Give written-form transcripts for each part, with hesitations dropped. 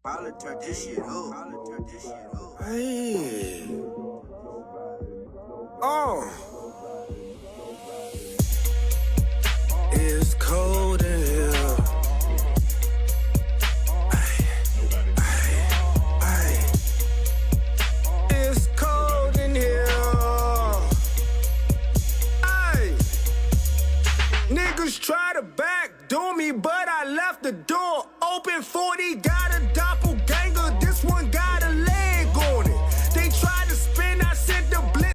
Probably turn this shit up. Hey. Oh. It's cold in here. Ay. It's cold in here. Ay. Niggas try to backdoor me, but I left the door open. 40 got a doppelganger. This one got a leg on it. They tried to spin, I sent the blitz.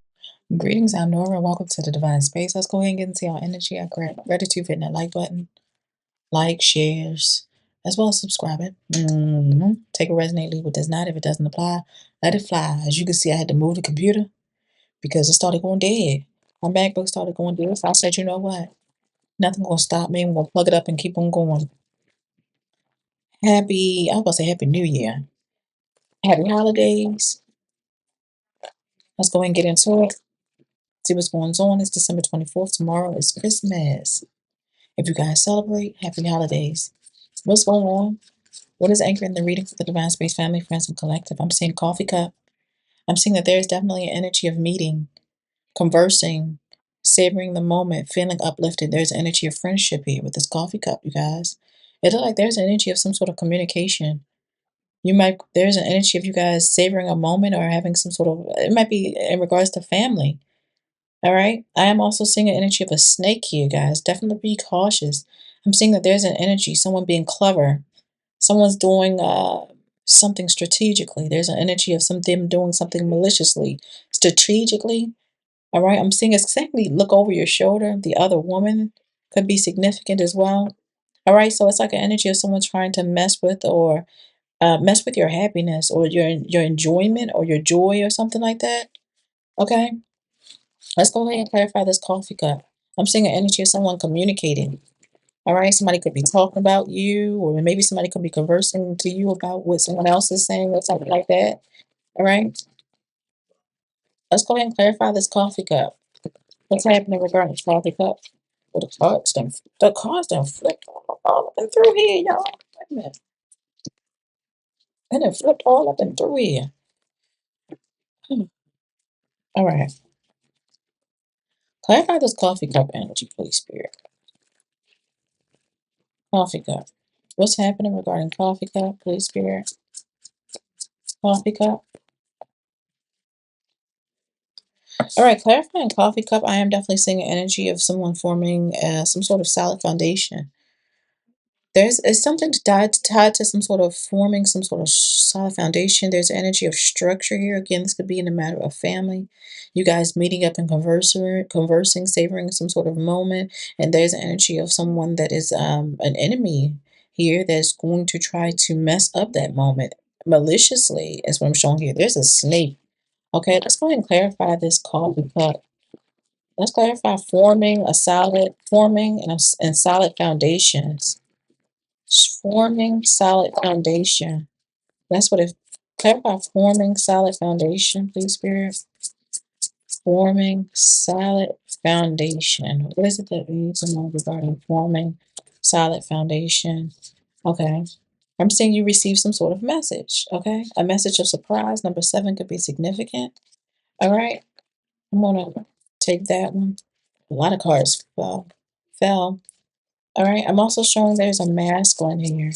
Greetings, I'm Nora. Welcome to the Divine Space. Let's go ahead and get into our energy. I grab gratitude, hitting that like button, like, shares, as well as subscribing. Take a resonate, leave what does not. If it doesn't apply, let it fly. As you can see, I had to move the computer because it started going dead. My MacBook started going dead. So I said, you know what? Nothing gonna stop me. I'm gonna plug it up and keep on going. I was gonna say Happy New Year. Happy holidays. Let's go ahead and get into it. See what's going on. It's December 24th. Tomorrow is Christmas. If you guys celebrate, happy holidays. What's going on? What is anchoring the reading for the Divine Space family, friends, and collective? I'm seeing coffee cup. I'm seeing that there is definitely an energy of meeting, conversing, savoring the moment, feeling uplifted. There's an energy of friendship here with this coffee cup, you guys. It looks like there's an energy of some sort of communication. There's an energy of you guys savoring a moment or having some sort of, it might be in regards to family. All right. I am also seeing an energy of a snake here, guys. Definitely be cautious. I'm seeing that there's an energy, someone being clever. Someone's doing something strategically. There's an energy of them doing something maliciously, strategically. All right. I'm seeing exactly look over your shoulder. The other woman could be significant as well. All right. So it's like an energy of someone trying to mess with your happiness or your enjoyment or your joy or something like that. Okay. Let's go ahead and clarify this coffee cup. I'm seeing an energy of someone communicating. All right, somebody could be talking about you, or maybe somebody could be conversing to you about what someone else is saying or something like that. All right, let's go ahead and clarify this coffee cup. What's happening regarding this coffee cup? Well, the cards done flipped all up and through here, y'all. Wait a minute. And it flipped all up and through here. Hmm. All right, clarify this coffee cup energy, please, Spirit. Coffee cup. What's happening regarding coffee cup, please, Spirit? Coffee cup. All right, clarifying coffee cup. I am definitely seeing an energy of someone forming some sort of solid foundation. It's something tied to some sort of forming some sort of solid foundation. There's energy of structure here. Again, this could be in a matter of family. You guys meeting up and conversing, savoring some sort of moment. And there's energy of someone that is an enemy here that's going to try to mess up that moment maliciously, is what I'm showing here. There's a snake. Okay, let's go ahead and clarify this coffee cup. Let's clarify forming and solid foundations. Forming solid foundation. That's what it clarify forming solid foundation, please, Spirit. Forming solid foundation. What is it that we need to know regarding forming solid foundation? Okay. I'm seeing you receive some sort of message. Okay. A message of surprise. Number 7 could be significant. All right. I'm gonna take that one. A lot of cards fell. All right. I'm also showing there's a mask on here.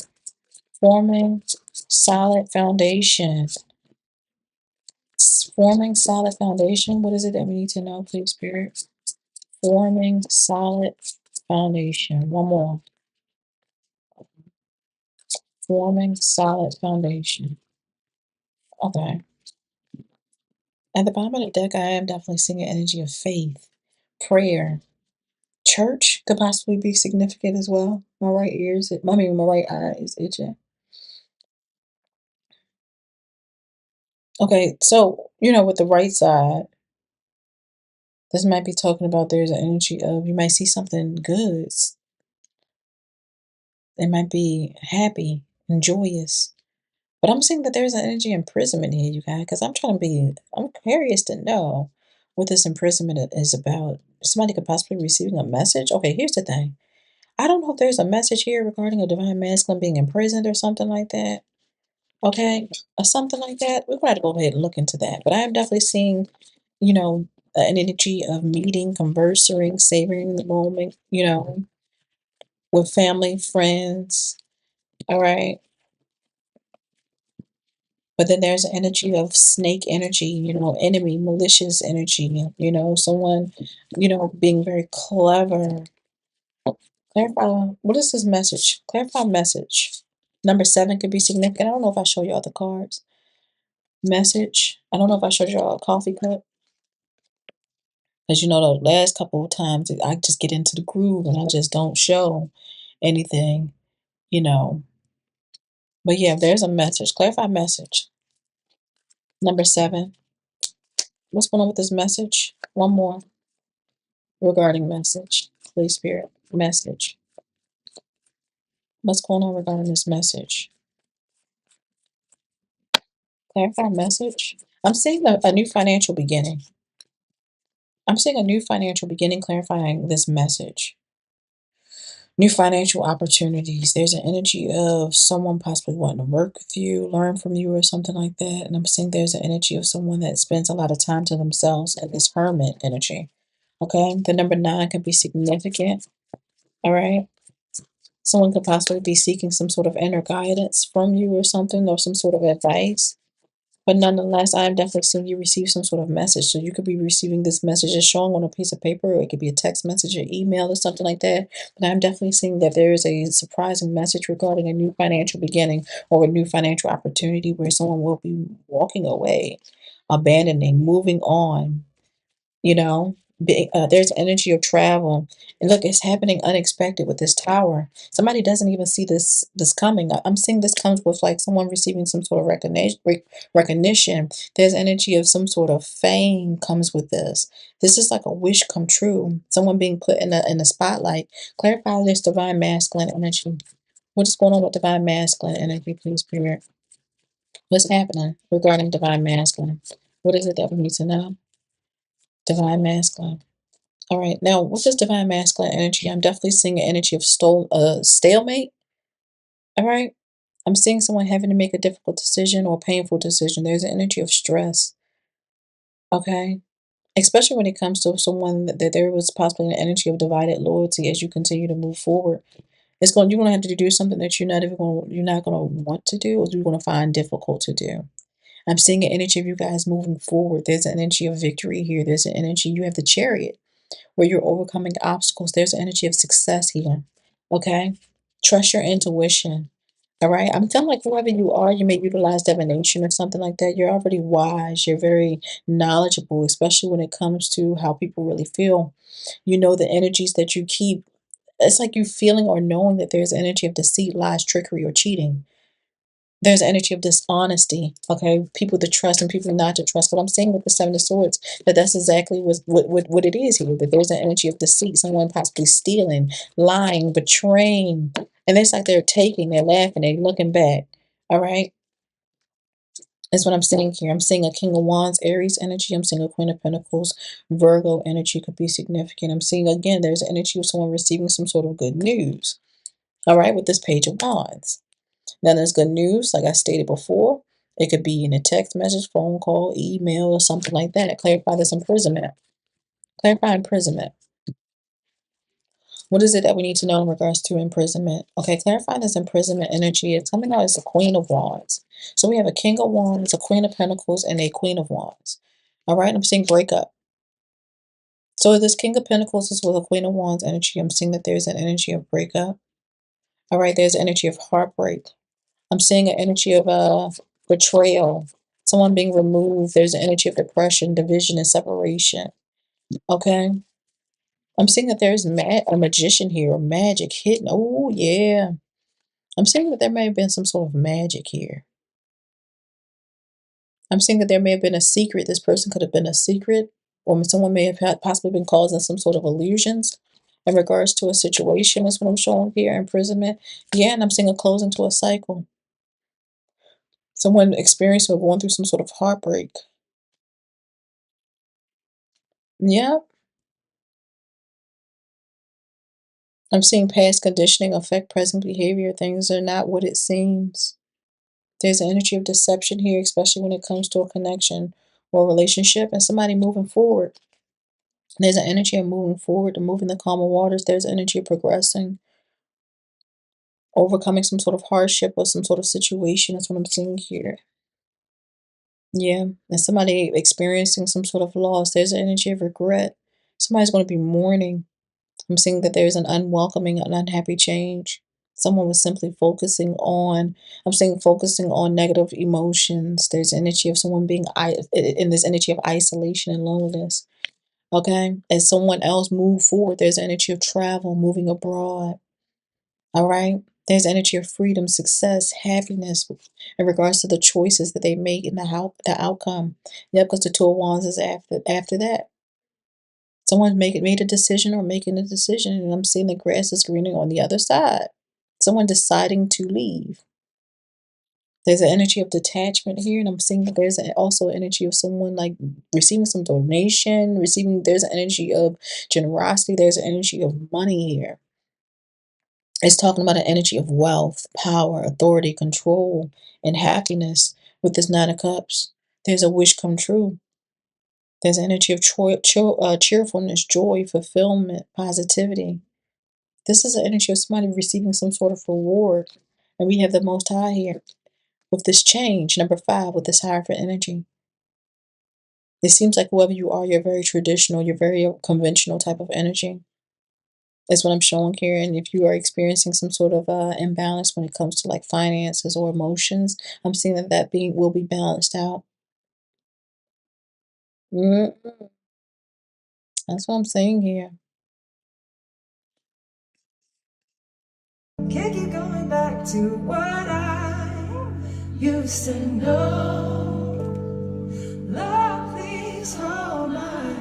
Forming solid foundation. Forming solid foundation. What is it that we need to know, please, Spirit? Forming solid foundation. One more. Forming solid foundation. Okay. At the bottom of the deck, I am definitely seeing an energy of faith, prayer. Church could possibly be significant as well. My right eye is itching. Okay, so with the right side, this might be talking about there's an energy of you might see something good. It might be happy and joyous. But I'm seeing that there's an energy imprisonment here, you guys, because I'm curious to know what this imprisonment is about. Somebody could possibly be receiving a message. Okay, here's the thing. I don't know if there's a message here regarding a divine masculine being imprisoned or something like that. Okay, or something like that. We're going to go ahead and look into that. But I am definitely seeing, you know, an energy of meeting, conversing, savoring the moment, with family, friends. All right. But then there's an energy of snake energy, enemy, malicious energy, someone, being very clever. Clarify, what is this message? Clarify message. Number 7 could be significant. I don't know if I show you other cards. Message. I don't know if I showed you a coffee cup. Because the last couple of times I just get into the groove and I just don't show anything, you know. But yeah, there's a message. Clarify message. Number 7. What's going on with this message? One more regarding message. Holy Spirit, message. What's going on regarding this message? Clarify message. I'm seeing a new financial beginning. I'm seeing a new financial beginning clarifying this message. New financial opportunities. There's an energy of someone possibly wanting to work with you, learn from you, or something like that. And I'm seeing there's an energy of someone that spends a lot of time to themselves and this hermit energy. Okay. The number 9 can be significant. All right. Someone could possibly be seeking some sort of inner guidance from you or something, or some sort of advice. But nonetheless, I'm definitely seeing you receive some sort of message. So you could be receiving this message as showing on a piece of paper, or it could be a text message or email or something like that. But I'm definitely seeing that there is a surprising message regarding a new financial beginning or a new financial opportunity where someone will be walking away, abandoning, moving on, there's energy of travel. And look, it's happening unexpected with this tower. Somebody doesn't even see this coming. I'm seeing this comes with like someone receiving some sort of recognition. There's energy of some sort of fame comes with this. This is like a wish come true, someone being put in the spotlight. Clarify this divine masculine energy. What is going on with divine masculine energy, please, Spirit? What's happening regarding divine masculine? What is it that we need to know? Divine masculine. All right. Now, with this divine masculine energy, I'm definitely seeing an energy of stalemate. All right. I'm seeing someone having to make a difficult decision or painful decision. There's an energy of stress. Okay. Especially when it comes to someone that there was possibly an energy of divided loyalty as you continue to move forward. You're gonna have to do something that you're not gonna want to do, or you're gonna find difficult to do. I'm seeing an energy of you guys moving forward. There's an energy of victory here. There's an energy, you have the chariot, where you're overcoming obstacles. There's an energy of success here. Okay? Trust your intuition. All right. I'm feeling like whoever you are, you may utilize divination or something like that. You're already wise. You're very knowledgeable, especially when it comes to how people really feel. You know the energies that you keep. It's like you feeling or knowing that there's energy of deceit, lies, trickery, or cheating. There's energy of dishonesty, okay? People to trust and people not to trust. But I'm saying with the Seven of Swords, that's exactly what it is here. That there's an energy of deceit, someone possibly stealing, lying, betraying. And it's like they're taking, they're laughing, they're looking back. All right? That's what I'm seeing here. I'm seeing a King of Wands, Aries energy. I'm seeing a Queen of Pentacles, Virgo energy could be significant. I'm seeing, again, there's energy of someone receiving some sort of good news. All right, with this Page of Wands. Now, there's good news, like I stated before. It could be in a text message, phone call, email, or something like that. Clarify this imprisonment. Clarify imprisonment. What is it that we need to know in regards to imprisonment? Okay, clarify this imprisonment energy. It's coming out as the Queen of Wands. So we have a King of Wands, a Queen of Pentacles, and a Queen of Wands. All right, I'm seeing breakup. So this King of Pentacles is with a Queen of Wands energy. I'm seeing that there's an energy of breakup. All right, there's an energy of heartbreak. I'm seeing an energy of betrayal, someone being removed. There's an energy of depression, division, and separation. Okay. I'm seeing that there's a magician here, or magic hidden. Oh, yeah. I'm seeing that there may have been some sort of magic here. I'm seeing that there may have been a secret. This person could have been a secret, or someone may have possibly been causing some sort of illusions in regards to a situation. That's what I'm showing here, imprisonment. Yeah, and I'm seeing a closing to a cycle. Someone experiencing or going through some sort of heartbreak. Yeah, I'm seeing past conditioning affect present behavior. Things are not what it seems. There's an energy of deception here, especially when it comes to a connection or a relationship and somebody moving forward. There's an energy of moving forward, to moving the calmer waters. There's energy of progressing, overcoming some sort of hardship or some sort of situation. That's what I'm seeing here. Yeah, and somebody experiencing some sort of loss. There's an energy of regret. Somebody's going to be mourning. I'm seeing that there's an unwelcoming, an unhappy change. Someone was simply focusing on, I'm saying focusing on negative emotions. There's energy of someone being in this energy of isolation and loneliness. Okay. As someone else move forward, there's energy of travel, moving abroad. All right. There's energy of freedom, success, happiness in regards to the choices that they make and the outcome. Yep, because the Two of Wands is after that. Someone's made a decision or making a decision, and I'm seeing the grass is greening on the other side. Someone deciding to leave. There's an energy of detachment here, and I'm seeing that there's also energy of someone like receiving some donation, there's an energy of generosity, there's an energy of money here. It's talking about an energy of wealth, power, authority, control, and happiness with this Nine of Cups. There's a wish come true. There's energy of cheerfulness, joy, fulfillment, positivity. This is an energy of somebody receiving some sort of reward. And we have the Most High here with this change, number 5, with this Hierophant energy. It seems like whoever you are, you're very traditional, you're very conventional type of energy. That's what I'm showing here. And if you are experiencing some sort of imbalance when it comes to like finances or emotions, I'm seeing that will be balanced out. Mhm. That's what I'm saying here. Can't keep going back to what I used to know.